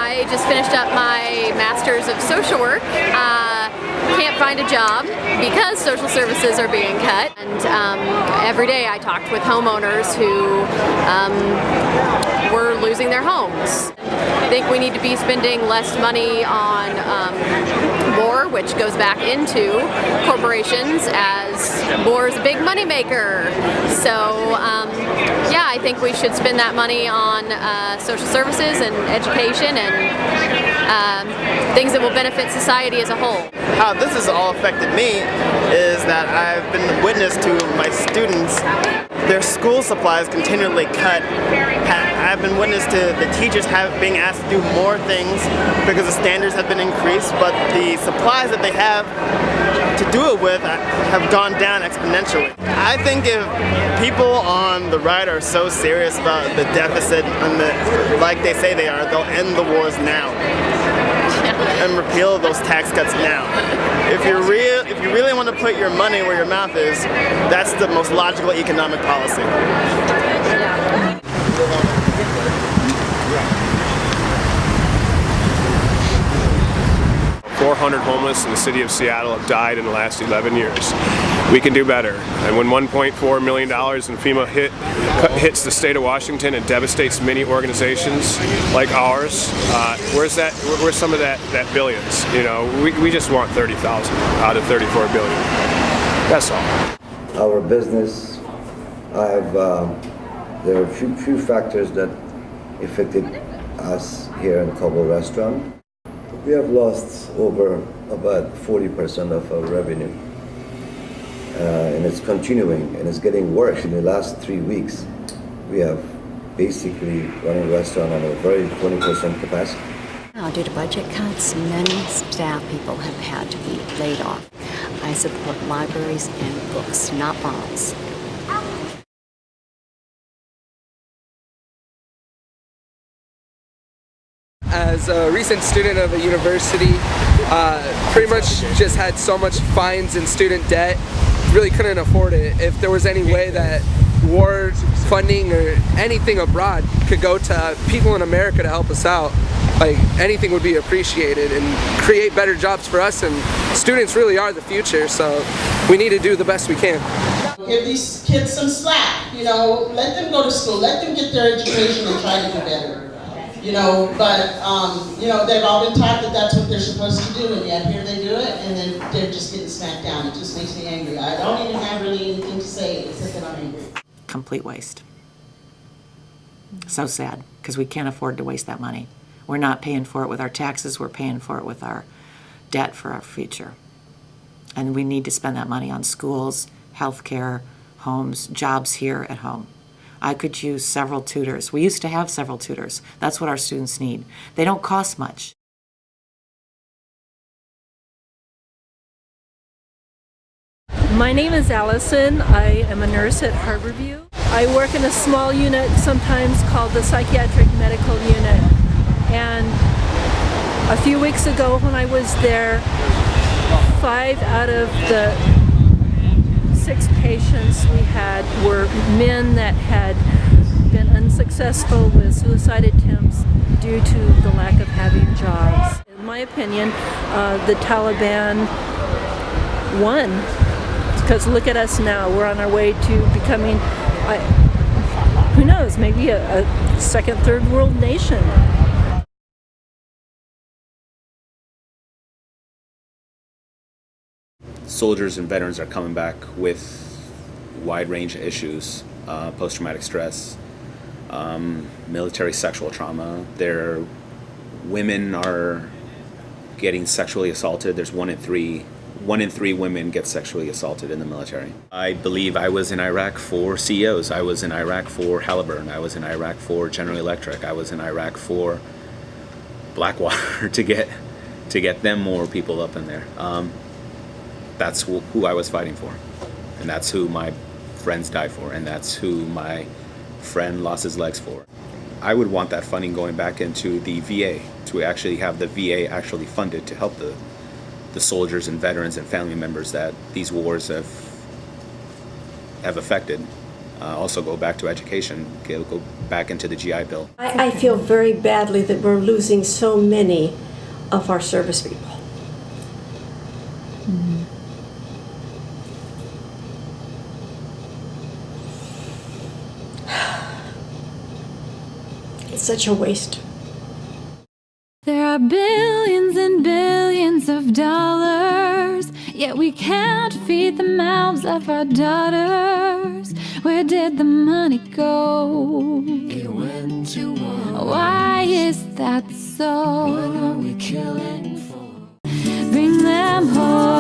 I just finished up my Master's of Social Work. Can't find a job because social services are being cut, and every day I talked with homeowners who were losing their homes. I think we need to be spending less money on WWFOR, which goes back into corporations, as WWFOR is a big money maker. So yeah, I think we should spend that money on social services and education and things that will benefit society as a whole. How this has all affected me is that I've been witness to my students, their school supplies continually cut. I've been witness to the teachers being asked to do more things because the standards have been increased, but the supplies that they have to do it with have gone down exponentially. I think if people on the right are so serious about the deficit and like they say they are, they'll end the wars now and repeal those tax cuts now. If you really want to put your money where your mouth is, that's the most logical economic policy. 400 homeless in the city of Seattle have died in the last 11 years. We can do better. And when $1.4 million in FEMA hits the state of Washington and devastates many organizations like ours, where's some of that billions? You know, we just want 30,000 out of 34 billion. That's all. Our business, there are a few factors that affected us here in Cobble Restaurant. We have lost over about 40% of our revenue, and it's continuing, and it's getting worse. In the last 3 weeks, we have basically running restaurant on a very 20% capacity. Now, due to budget cuts, many staff people have had to be laid off. I support libraries and books, not bonds. As a recent student of a university, pretty much just had so much fines and student debt, really couldn't afford it. If there was any way that war funding or anything abroad could go to people in America to help us out, like anything would be appreciated and create better jobs for us, and students really are the future, so we need to do the best we can. Give these kids some slack, you know, let them go to school, let them get their education and try to do better. You know, but, you know, they've all been taught that that's what they're supposed to do, and yet here they do it, and then they're just getting smacked down. It just makes me angry. I don't even have really anything to say except that I'm angry. Complete waste. So sad, because we can't afford to waste that money. We're not paying for it with our taxes, we're paying for it with our debt for our future. And we need to spend that money on schools, healthcare, homes, jobs here at home. I could use several tutors. We used to have several tutors. That's what our students need. They don't cost much. My name is Allison. I am a nurse at Harborview. I work in a small unit, sometimes called the Psychiatric Medical Unit. And a few weeks ago when I was there, 5 out of the 6 patients we had were men that had been unsuccessful with suicide attempts due to the lack of having jobs. In my opinion, the Taliban won, because look at us now. We're on our way to becoming, who knows, maybe a second, third world nation. Soldiers and veterans are coming back with wide range of issues, post-traumatic stress, military sexual trauma. Their women are getting sexually assaulted. There's 1 in 3 women get sexually assaulted in the military. I believe I was in Iraq for CEOs. I was in Iraq for Halliburton. I was in Iraq for General Electric. I was in Iraq for Blackwater to get them more people up in there. That's who I was fighting for, and that's who my friends died for, and that's who my friend lost his legs for. I would want that funding going back into the VA, to actually have the VA actually funded to help the soldiers and veterans and family members that these wars have affected. also go back to education, go back into the GI Bill. I feel very badly that we're losing so many of our service people. It's such a waste. There are billions and billions of dollars, yet we can't feed the mouths of our daughters. Where did the money go? It went to war. Why is that so? What are we killing for? Bring them home.